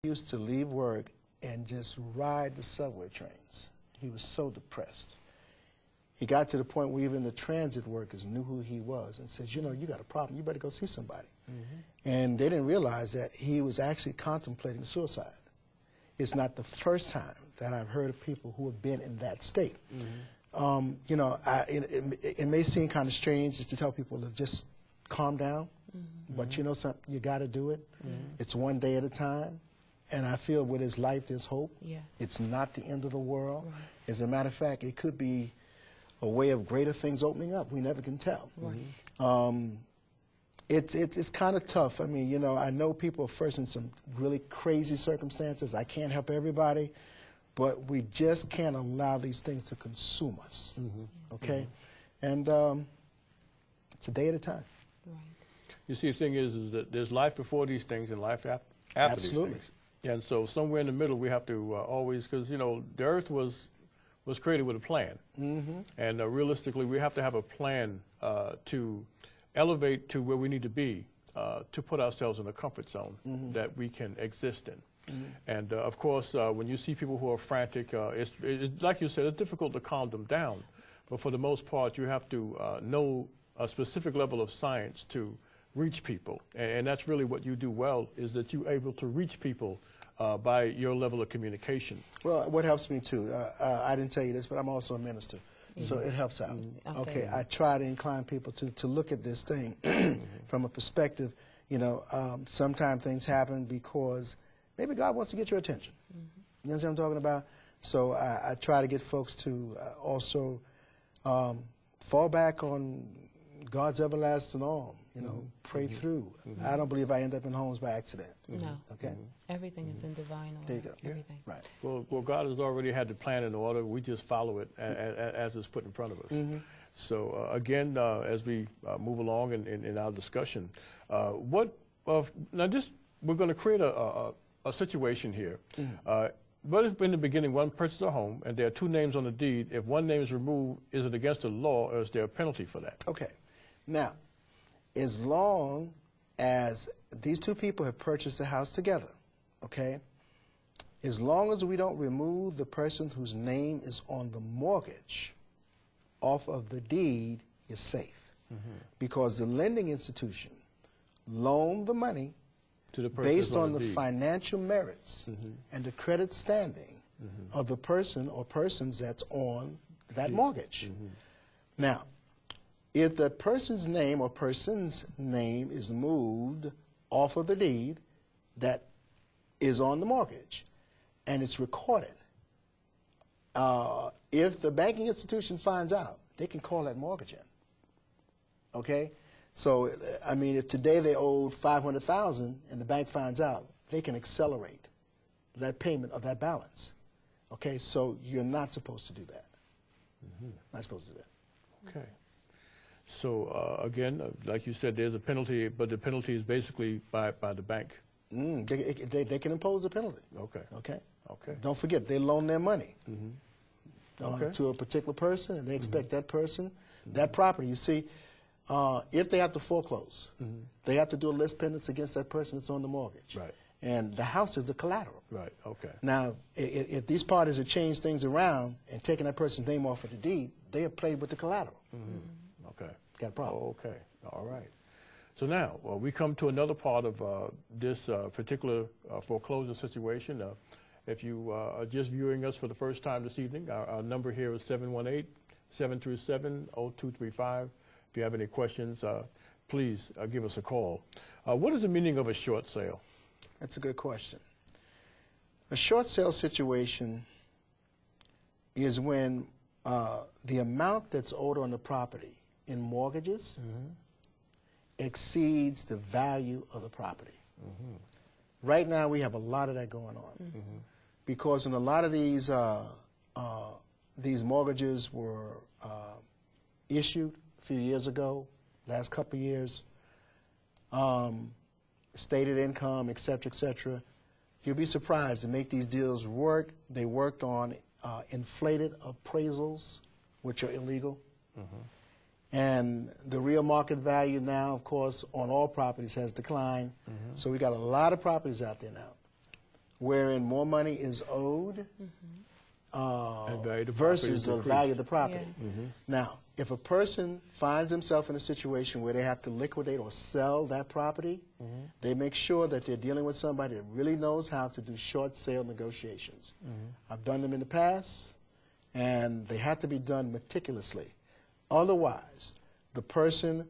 He used to leave work and just ride the subway trains. He was so depressed. He got to the point where even the transit workers knew who he was and said, you know, you got a problem, you better go see somebody. And they didn't realize that he was actually contemplating suicide. It's not the first time that I've heard of people who have been in that state. You know, it may seem kind of strange just to tell people to just calm down, but you know something, you got to do it. It's one day at a time. And I feel with his life, there's hope. It's not the end of the world. As a matter of fact, it could be a way of greater things opening up. We never can tell. It's kind of tough. I mean, you know, I know people are first in some really crazy circumstances. I can't help everybody, but we just can't allow these things to consume us. Okay? And it's a day at a time. You see, the thing is that there's life before these things and life after these things. And so somewhere in the middle, we have to always, because, you know, the earth was created with a plan. And realistically, we have to have a plan to elevate to where we need to be to put ourselves in a comfort zone that we can exist in. And of course, when you see people who are frantic, it's like you said, it's difficult to calm them down. But for the most part, you have to know a specific level of science to reach people. And that's really what you do well, is that you're able to reach people by your level of communication. Well, what helps me too, I didn't tell you this, but I'm also a minister. So it helps out. Okay, I try to incline people to look at this thing from a perspective, you know, sometimes things happen because maybe God wants to get your attention. You know what I'm talking about? So I try to get folks to also fall back on God's everlasting arm, you know, pray through. I don't believe I end up in homes by accident. No. Okay? Everything is in divine order. There you go. Everything. Right. Well, God has already had the plan in order. We just follow it as it's put in front of us. So again, as we move along in our discussion, now we're going to create a situation here. But if in the beginning one purchased a home and there are two names on the deed, if one name is removed, is it against the law or is there a penalty for that? Okay. Now, as long as these two people have purchased the house together, okay, as long as we don't remove the person whose name is on the mortgage off of the deed, you're safe. Because the lending institution loaned the money to the person based on the deed. Financial merits and the credit standing of the person or persons that's on that mortgage. Now, if the person's name or persons' name is moved off of the deed that is on the mortgage and it's recorded, if the banking institution finds out, they can call that mortgage in. Okay? So, I mean, if today they owed $500,000 and the bank finds out, they can accelerate that payment of that balance. Okay? So you're not supposed to do that. Not supposed to do that. Okay. So again, like you said, there's a penalty, but the penalty is basically by the bank. They can impose a penalty. Okay. Okay? Okay. Don't forget, they loan their money to a particular person, and they expect that person, that property. You see, if they have to foreclose, they have to do a list pendants against that person that's on the mortgage. Right. And the house is the collateral. Right. Okay. Now, if these parties have changed things around and taken that person's name off of the deed, they have played with the collateral. Okay. Got a problem. Okay. All right. So now we come to another part of this particular foreclosure situation. If you are just viewing us for the first time this evening, our number here is 718-737-0235. If you have any questions, please give us a call. What is the meaning of a short sale? That's a good question. A short sale situation is when the amount that's owed on the property in mortgages exceeds the value of the property. Right now, we have a lot of that going on because in a lot of these mortgages were issued a few years ago, last couple of years, stated income, et cetera, you'll be surprised to make these deals work. They worked on inflated appraisals, which are illegal. And the real market value now, of course, on all properties has declined. So we got a lot of properties out there now wherein more money is owed versus the value of the property. Yes. Now, if a person finds himself in a situation where they have to liquidate or sell that property, they make sure that they're dealing with somebody that really knows how to do short sale negotiations. I've done them in the past, and they have to be done meticulously. Otherwise, the person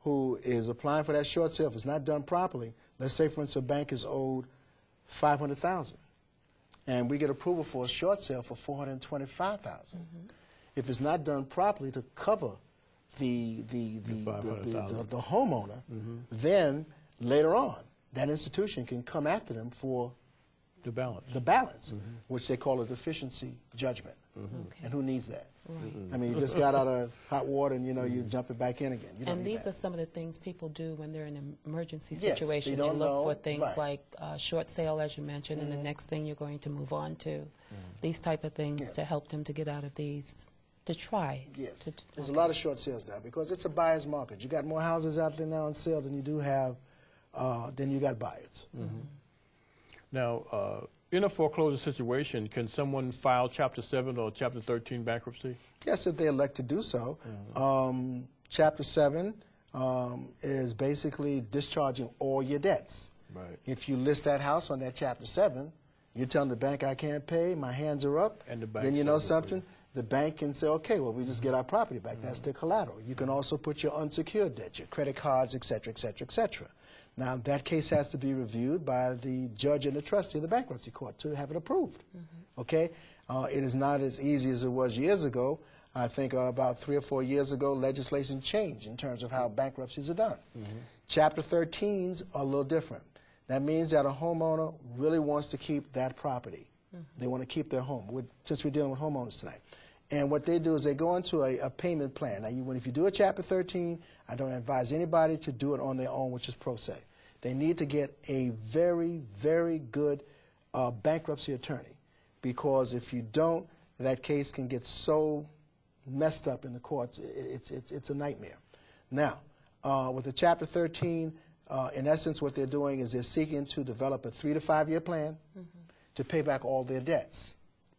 who is applying for that short sale, if it's not done properly, let's say, for instance, a bank is owed $500,000, and we get approval for a short sale for $425,000. If it's not done properly to cover the homeowner, then later on, that institution can come after them for the balance, which they call a deficiency judgment. And who needs that? Right. I mean, you just got out of hot water and, you know, you jump it back in again. You don't And need these that. are some of the things people do when they're in an emergency Yes, situation. they They don't look know. for things Right. like short sale, as you mentioned, and the next thing you're going to move on to. These type of things to help them to get out of these, to try. Yes. To, There's a lot of short sales now because it's a buyer's market. You got more houses out there now on sale than you do have, than you got buyers. Now, in a foreclosure situation, can someone file Chapter 7 or Chapter 13 bankruptcy? Yes, if they elect to do so. Chapter 7 is basically discharging all your debts. Right. If you list that house on that Chapter 7, you're telling the bank, I can't pay, my hands are up, And the bank then you know says it for something? The bank can say, okay, well, we just get our property back. That's the collateral. You can also put your unsecured debt, your credit cards, et cetera, et cetera, et cetera. Now, that case has to be reviewed by the judge and the trustee of the bankruptcy court to have it approved. Okay? It is not as easy as it was years ago. I think about 3 or 4 years ago, legislation changed in terms of how bankruptcies are done. Chapter 13s are a little different. That means that a homeowner really wants to keep that property. They want to keep their home, since we're dealing with homeowners tonight. And what they do is they go into a payment plan. Now, if you do a Chapter 13, I don't advise anybody to do it on their own, which is pro se. They need to get a very, very good bankruptcy attorney, because if you don't, that case can get so messed up in the courts, it's a nightmare. Now, with the Chapter 13, in essence, what they're doing is they're seeking to develop a 3 to 5 year plan to pay back all their debts.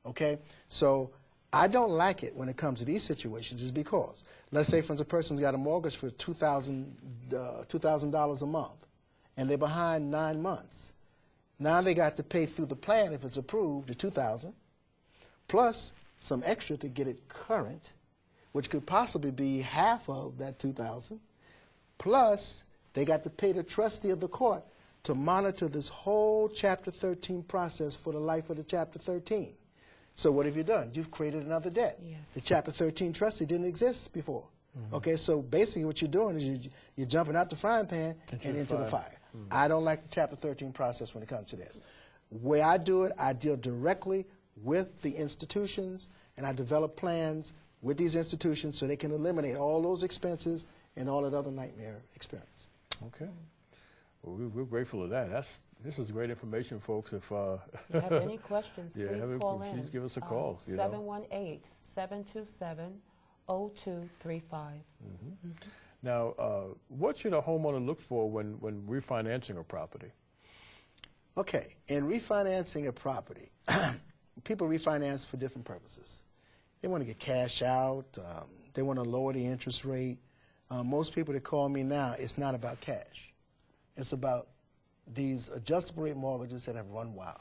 Okay? So I don't like it when it comes to these situations is because, let's say, for instance, a person's got a mortgage for $2,000 a month, and they're behind 9 months. Now they got to pay through the plan, if it's approved, the $2,000, plus some extra to get it current, which could possibly be half of that $2,000, plus they got to pay the trustee of the court to monitor this whole Chapter 13 process for the life of the Chapter 13. So what have you done? You've created another debt. Yes. The Chapter 13 trustee didn't exist before. Okay, so basically what you're doing is you're jumping out the frying pan and into the fire. I don't like the Chapter 13 process when it comes to this. The way I do it, I deal directly with the institutions, and I develop plans with these institutions so they can eliminate all those expenses and all that other nightmare experience. Okay. Well, we're grateful for that. This is great information, folks. If If you have any questions, Yeah, please call in. please give us a call, you know. 718-727-0235. Now, what should a homeowner look for when refinancing a property? Okay, in refinancing a property, people refinance for different purposes. They want to get cash out. They want to lower the interest rate. Most people that call me now, it's not about cash. It's about these adjustable rate mortgages that have run wild.